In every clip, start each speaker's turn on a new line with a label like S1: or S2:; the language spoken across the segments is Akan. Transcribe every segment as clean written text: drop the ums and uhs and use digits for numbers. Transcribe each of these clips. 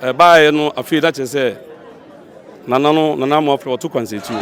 S1: buy no a few that you say nana more for 2 consecutive.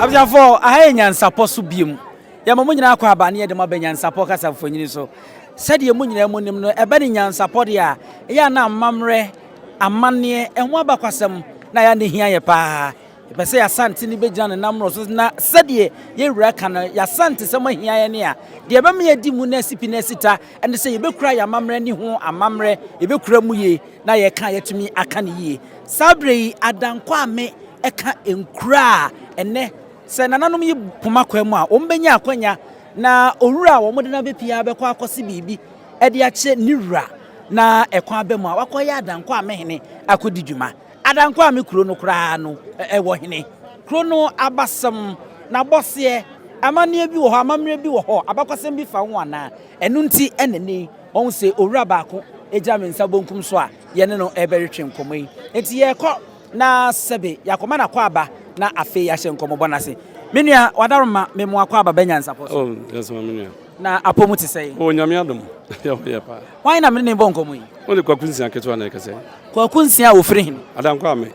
S2: Abjafo ahe Nyansapo so biem ya mo nyina akwa aba ne de ma Nyansapo kasa fonyini so sade ye mo nyina mo nim no ebe ne Nyansapo de a ya na amamre amane enho abakwasem na ya ne hia ye pa ebe se ya sante ni begina ne namro so na sade ye wura kana ya sante se mo hia ye ne a de ebe me yedi mu na sipi na sita ene se ye bekura ya amamre ni ho amamre ye bekura mu ye na ye ka yetumi aka ne ye sabre Adankwame eka enkura ene se nananom yi poma kwam a ombenya akwanya na owura wo mode na bepia bekọ akọse bibi e de ache ni wura na ekwan abemu a wakoya Adankwame hene akodi dwuma Adankwame kuro no kura no wo hene kuro no abasam na bose amane bi wo ho amamre bi wo ho abakọsem bi fa ho ana enu nti enene won se owura baako eja mensa bonkum so a ye ne no eberetwe nkomoi enti ye kọ na sebe yakoma na kwa aba na afi ya hye nkomo bonase menua wadaroma memo akwa aba Nyansapo so
S1: yes menua
S2: na apomu te sei
S1: nyame adom ye pa
S2: why na menene bon nkomo yi
S1: wole kwakunsia keto na ekese
S2: kwakunsia ofiri hin
S1: Adankwame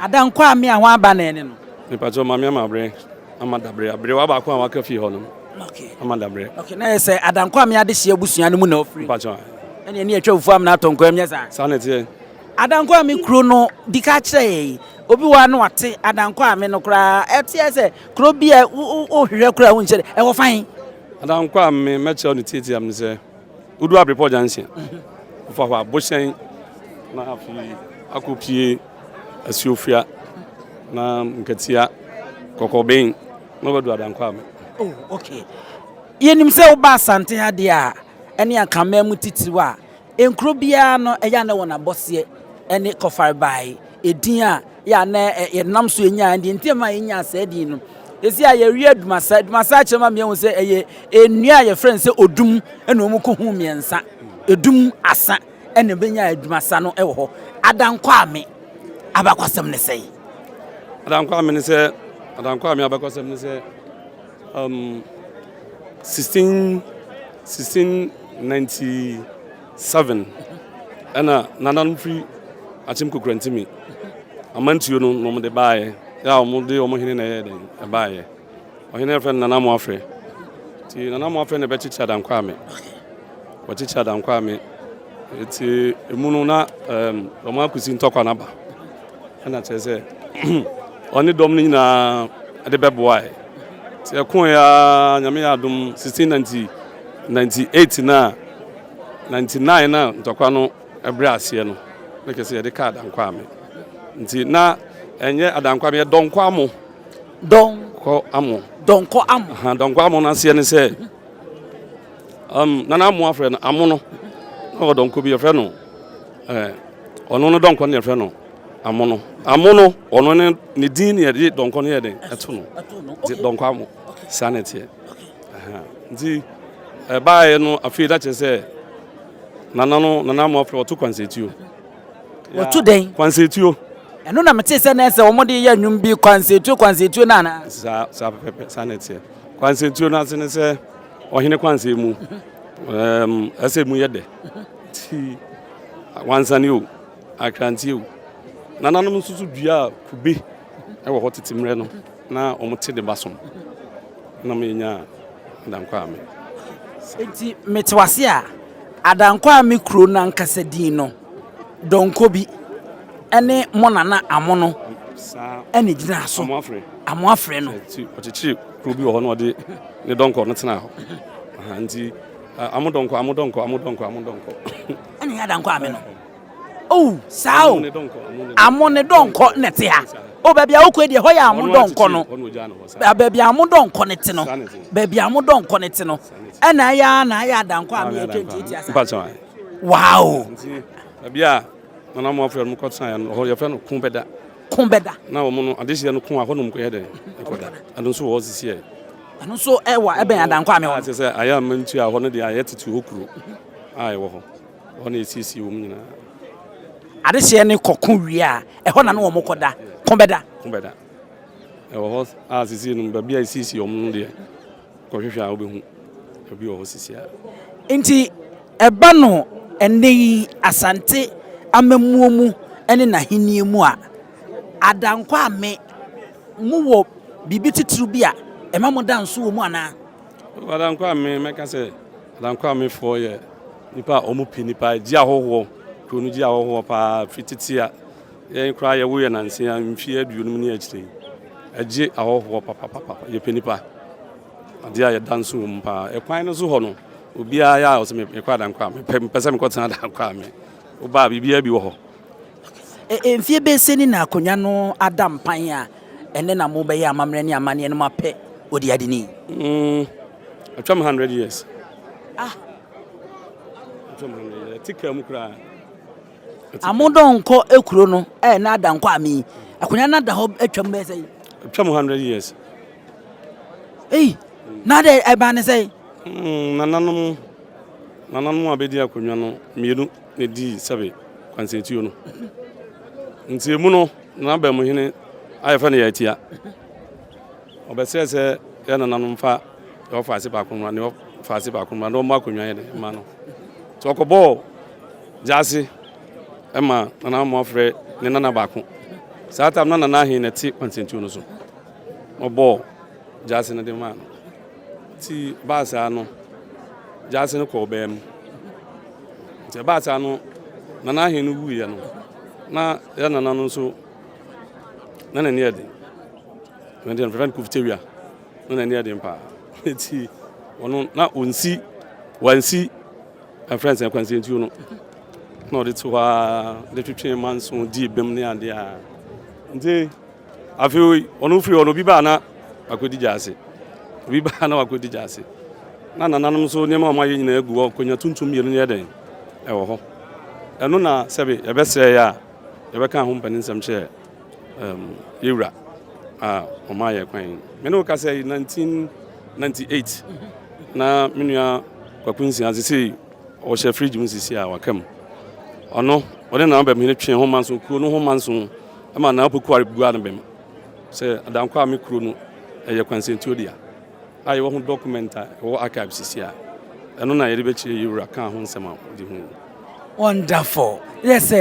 S2: Adankwame a ho aba na ene no
S1: ni pacho mame amabre amadabre abre wa ba kwa wa ka fi ho no
S2: okay
S1: amadabre
S2: okay na say Adankwame ade hye abusua no mu na ofiri
S1: pacho
S2: ene ne atwa fuam na atonko amnya sa
S1: na tie
S2: Adankwame kuro no dika kire obi wa no ate Adankwame no kura etie se kuro bia o hwehwe kura wo nche e wo fan
S1: Adankwame meche on titi am se udu abreport jansia fa fa boshen na afi akopie asiofia na nkatia kokoben no badu Adankwame
S2: oh okay yenim se wo ba asante ha de a ene akama mu titiwa enkuro bia no eya na wona bose ene kofar bai edin a ya na nam so enya ndi ntema enya asedi no esi a ye wi adumasa chema me hu se eye enua ye friend se odum ene omu ko hu miensa edum asa ene benya adumasa no ewo ho Adankwame abakwasem ne sei
S1: Adankwame ne se Adankwame abakwasem ne se 1697 ana nanan free achim kukrantimi amantuo no no de baaye ya omude omuhene na ye den baaye ohene friend nana mo afre ti nana mo afre ne be chicha Adankwame wo chicha Adankwame ti emunu na omo akusi ntokwa na ba ana cheze oni dom ni na de beboae ti ekon ya nyame ya dum 1698 na 99 na ntokwa no ebre ase no make say de ka Adankwame nti na enye Adankwame donko amo ha donko amo na se ne se nana amo afre no amo no o donko bi afre no ono no donko ne afre no amo no ono ne din ne de donko ne de eto no nti donko amo sanity nti baaye no afi da che se nana amo afre otu kwansetuo
S2: otu den
S1: kwansetuo
S2: eno na mete se na se omode ya nwum bi kwansetuo na na
S1: sa pepe sanity kwansetuo na se ne se ohene kwanse mu ase mu yede ti wansani o akranti o nananom susu dua kube e wo hotetimre no na omote de basom na menya Adankwame
S2: enti metewase a Adankwame kuro na nkasadin no donko bi ene monana amono ene gina so amoafre no
S1: ochichi kuro bi wo no de ne donko no tena ho nti amodonko
S2: ene Adankwame no oh sao amone donko nete ha o baabi a okwe de ho ya amodonko no baabi amodonko nete no baabi amodonko nete no ena ya Adankwame 20 asa wow
S1: baabi a nana mo afre no kotsan ya no ho ya fre no kunbeda na wo no adehia no kun ahonom ko yede ekoda adon so wo sisi e
S2: ɛno so ɛwɔ ɛbɛn Adankwame
S1: hɔ sɛ ayɛ amantu a hɔ no de ayɛ tetu okuro a ɛwɔ hɔ hɔ na esisi wɔ mu nyinaa
S2: adehye ne kɔko wie a ɛhɔ na no wɔ mokɔda kɔbɛda
S1: ɛwɔ hɔ a sisi no baabi a esisi wɔ mu no deɛ kɔhwehwɛ a wobɛhu obi wɔ hɔ sisi a
S2: nti ɛba no ɛne asante amamuo mu ɛne n'ahenni mu a Adankwame mu wɔ bibi titiri bi a ɛma mo danso wɔ mu ana
S1: Adankwame mɛka sɛ Adankwame fo yɛ nipa a ɔmo pɛ nipa gye ahɔhoɔ kuro no gye ahɔhoɔ paa fititi a yɛn koraa yɛwo yɛ nanse a mfie aduonum ne akyire agye ahɔhoɔ papa yɛ pɛ nipa adeɛ a yɛda nso wɔ mu paa ɛkwan no so hɔ no obiara yɛ a ɔsɛ mekɔ Adankwame mepɛ sɛ mekɔtena Adankwame wobaa biribiara bi wɔ hɔ
S2: mfie bɛsɛ ni na akonnwa no ada mpan a ɛne na mo bɛyɛ amammerɛ ne amanneɛ no mapɛ odi ade ni
S1: atwam 100 years atwam 100 years tika mu kura
S2: amodon nkɔ ekuro no na Adankwame akonnwa na da hɔ atwam bɛsɛ
S1: atwam 100 years
S2: na de ɛba ne sɛ
S1: nananom abɛdi akonnwa no mmienu ne di sɛbe Kwansantuo no nti mu no na ba mu hene ayɛfa ne yɛatia ɔbɛsɛ sɛ yɛ nananom fa ɔfa ase baako no ne ɔfa ase baako no na ɔma akonnwa yɛ ne ma no nti ɔkɔbɔ gyase ɛma nananom afrɛ ne nana baako saa tam na nana ahen ne te Kwansantuo no so ɔbɔ gyase no de ma no nti baasa no gyase no kɔ ɔbɛn mu nti baasa no nana ahen no wuiɛ no na ya nana no nso na n'ani ade when the friend kufteria na n'ani ade mpa eti ono na wansi a friends and Kwansantuo no na ɔde to ha de twetwe manso di bem ne ade a nti afei ono firi ono bi ba na akodi gyase bi ba na akodi gyase na nananom so ne ma ɔma yɛ nyina agu konya tuntum yɛ no ne yɛden ɛwɔ hɔ ɛno na sɛbe yɛbɛsrɛ ya yɛbɛka ho mpanin nsɛm kyerɛ yɛwura a ɔma yɛ kwan me ne woka sɛ 1998 na me nua Kwakunsia sisi ɔhyɛ fridge mu sisi a wakam ɔno ɔde na aba me ne twe ho manso kuro no ho manso ama na opoku aribua no bem sɛ Adankwame kuro no ɛyɛ Kwansantuo dia a yɛwɔ ho document a ɛwɔ archive sisi a ɛno na yɛde bɛkyerɛ yɛwura ka ho nsɛm a ɔde ho
S2: wonderful yes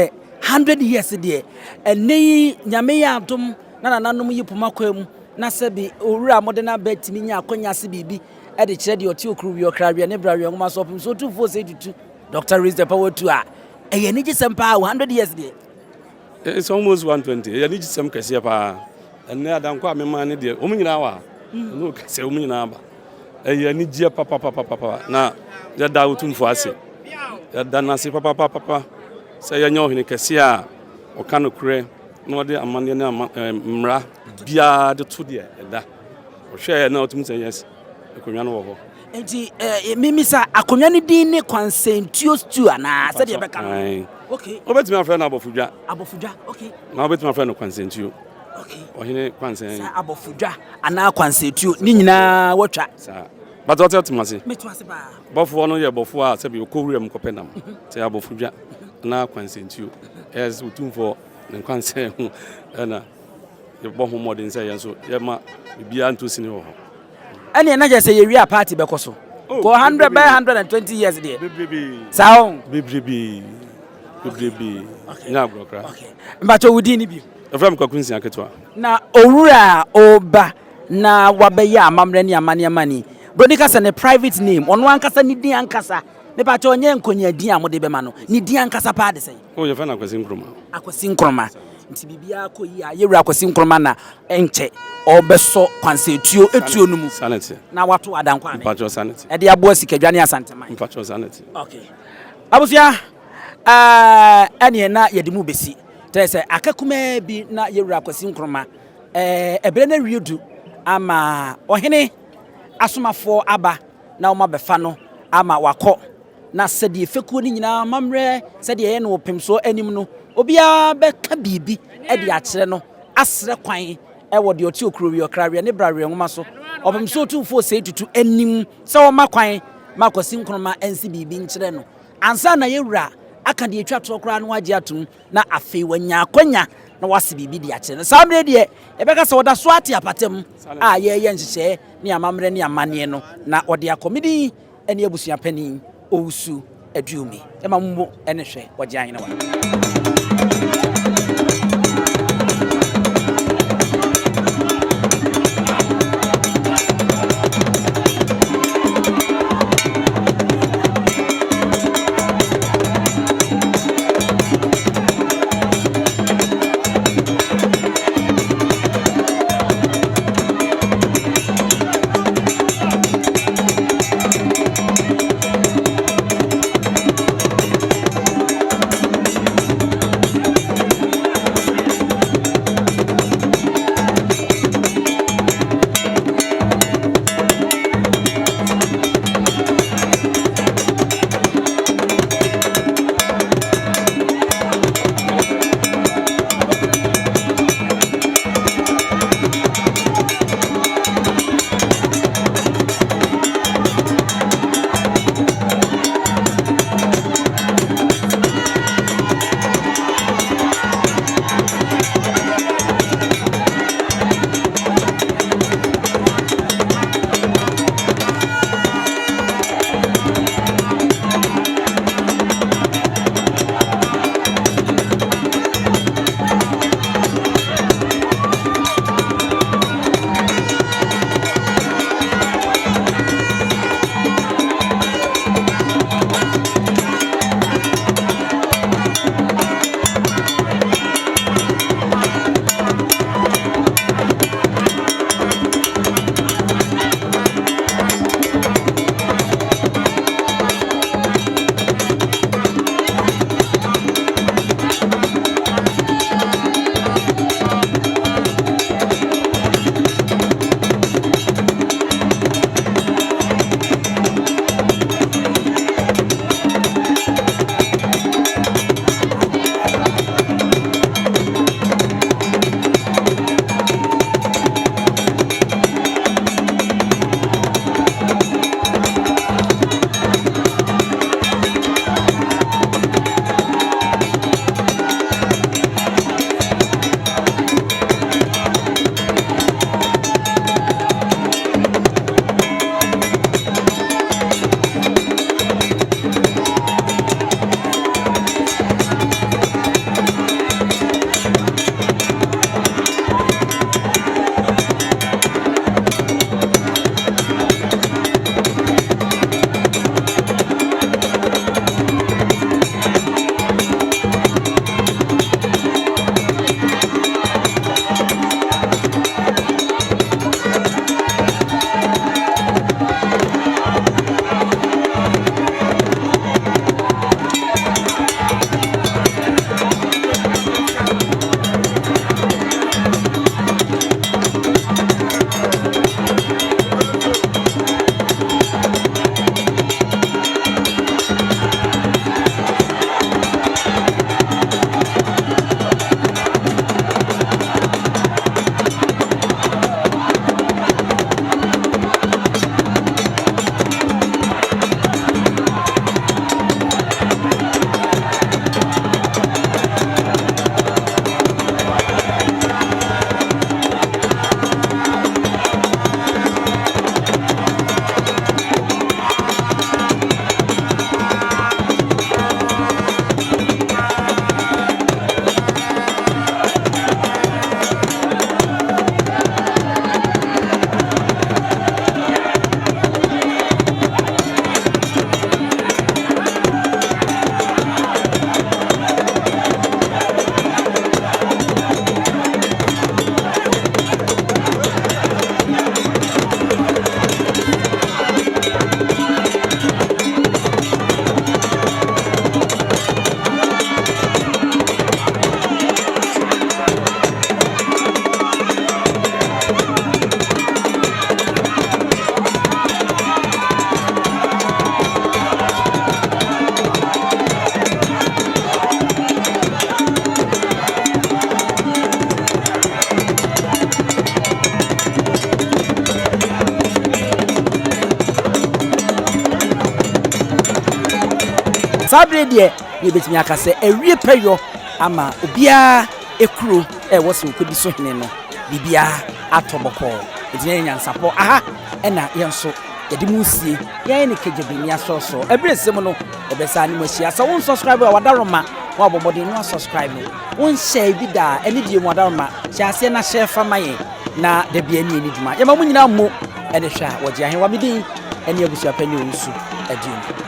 S2: 100 years there ɛnɛ nyame yɛ adom na nananom yi poma kwa mu na sɛ bi owura mode na betimi nya akonya se bibi ɛde kyerɛ de ɔte okuru wi ɔkra ne bra wi ngoma so pom so Otumfuo say tutu Dr. Raise the Power to a ɛyɛ ni gisɛm pa 100 years there
S1: it's almost 120 ɛyɛ ni gisɛm kɛseɛ pa ɛnɛ Adankwame ma ne de ɔmo nyina wa no kɛseɛ ɔmo nyina ba ɛyɛ ni gie papa na yɛda Otumfuo ase yɛda na ase papa sɛ yɛnyɛ ɔhene kɛseɛ a ɔka no korɛ na ɔde amanneɛ ne mmara biara de to deɛ ɛda ɔhwɛ na ɔtum sɛ yes akonnwa no wɔ hɔ
S2: enti mimi sa akonnwa no din ne Kwansantuo stew ana sɛ deɛ bɛka no okay
S1: obetumi afrɛ no abɔfodwa
S2: okay
S1: na obetumi afrɛ no Kwansantuo
S2: okay
S1: ɔhene Kwansan
S2: sa abɔfodwa ana Kwansantuo ni nyinaa wɔtwa
S1: sa but ɔtɛ tumase
S2: metwase ba
S1: bɔfoɔ no yɛ bɔfoɔ a sɛ bi ɔkɔwura mu kɔpɛ nam sɛ abɔfodwa na Kwansantuo yes Otumfuo ne Kwansan ho ɛna yɛbɔ ho mmɔden sɛ yɛn so yɛma bibia nto sini wɔ hɔ
S2: ɛne na jɛ sɛ yɛwie a party bɛkɔ so ko 100 by 120 years there sao
S1: bebrebe nya brokra
S2: mbacho wudi ni bi
S1: efram Kwakunsia ketwa
S2: na owura oba na wabɛyɛ amamrɛ ne amane amani bronika sɛ ne private name ɔno ankasa ne din ankasa me pa cho nye nkonya din a mode bɛma no ne din ankasa pa de sɛ
S1: o yɛ fa na
S2: Akwasi Nkrumah nti bibia akɔ yi a yɛwura Akwasi Nkrumah na enkyɛ ɔbɛsɔ Kwansantuo etuo no mu
S1: sanity
S2: na wato Adankwame
S1: mpacho sanity
S2: ɛde aboa sikadwane asanteman
S1: mpacho sanity
S2: okay abusua ɛne na yɛde mu besi tɛ sɛ akakuma bi na yɛwura Akwasi Nkrumah ɛbrɛ na wiedu ama ɔhene asomafoɔ aba na ɔma bɛfa no ama wakɔ na sɛdeɛ fekuo ni nyinaa mamrɛ sɛdeɛ yɛ no pemso anim no obia bɛka bibi ɛde akyerɛ no asrɛ kwan ɛwɔ de ɔte okuro wi ɔkra wi ne bra wi ngoma so obem so Otumfuo say tutu anim se wo makwan makosi nkroma ensi bibi nkyere no ansa na yewura aka de atwa to kra no age atum na afei wanya akonya na wase bibi de akye no samre de ebeka se woda so ate apatem a ye nhyehyɛ ne amamre ne amane no na ode akomidi ene abusua pani owusu aduumi ema mumbo ene hwɛ wagye anyi na wa sabre de ye betimi aka se ewie peyo ama obia ekuro wose okodi so hene no bibia atoboko etine Nyansapo aha ena yenso yedi musie ye ne kejebenia so ebresem no ebesa ni mahia sa won subscribe wa wadaroma wa bobode no subscribe no won share bi da ene die mu wadaroma hyase na share famaye na de bia ni dwuma ye ma mu nyina mo ene hwa woje ahen wa midin ene abusua pani onsu adin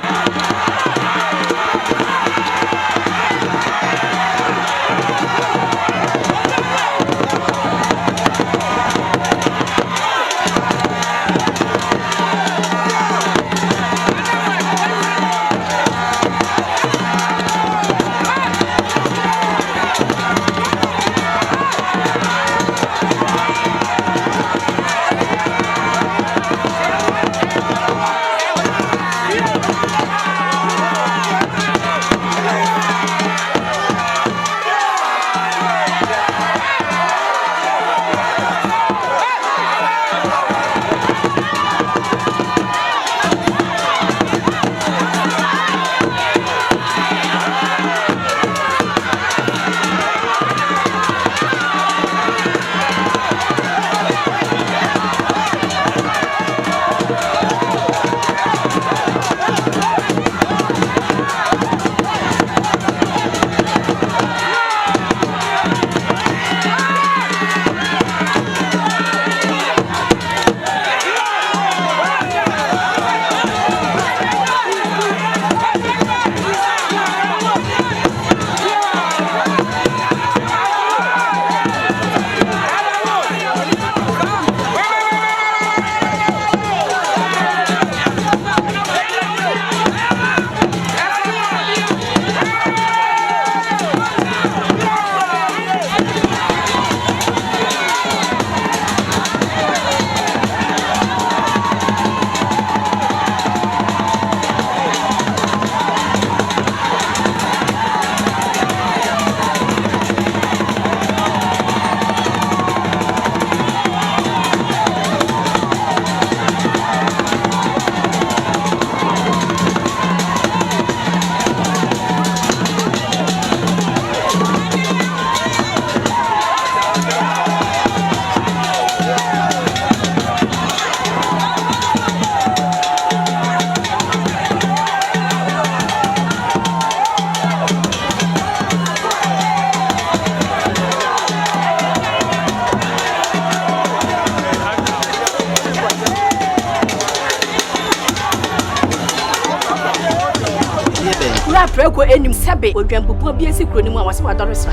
S3: Preko enim sebe odwampopo bi esi kroni mu a wase wadoresa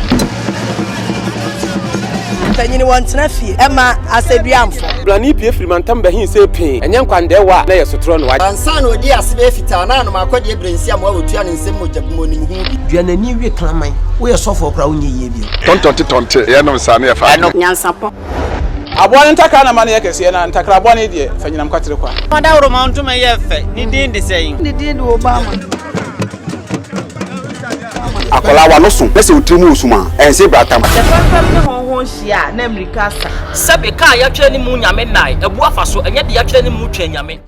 S3: tanyini wontena fie ema aseduamfo
S4: blani pie frimantam bahin se pin enye nkwande wa na yesotro no wa
S5: ansa na odi asebe fita na no makodi ebrensi am wa otua ne nsem mojabmo nim hu
S6: duanani wie klaman wo ye sofo kra wo nye yie bi
S7: tontonte ye no sane ye fa
S3: Nyansapo
S8: abone ntaka na mane yakese na ntakra abone de fanyinam kwatere kwa
S9: mada woro ma ntoma ye fe ni din de sei
S3: ni din de Obama
S7: akola wa no so pese utrimu usuma ense bratam
S9: fam ne honhon hia na America sa
S10: sabe ka ya twa ni mu nyame nai ebu afa so enye de ya twa ni mu twa nyame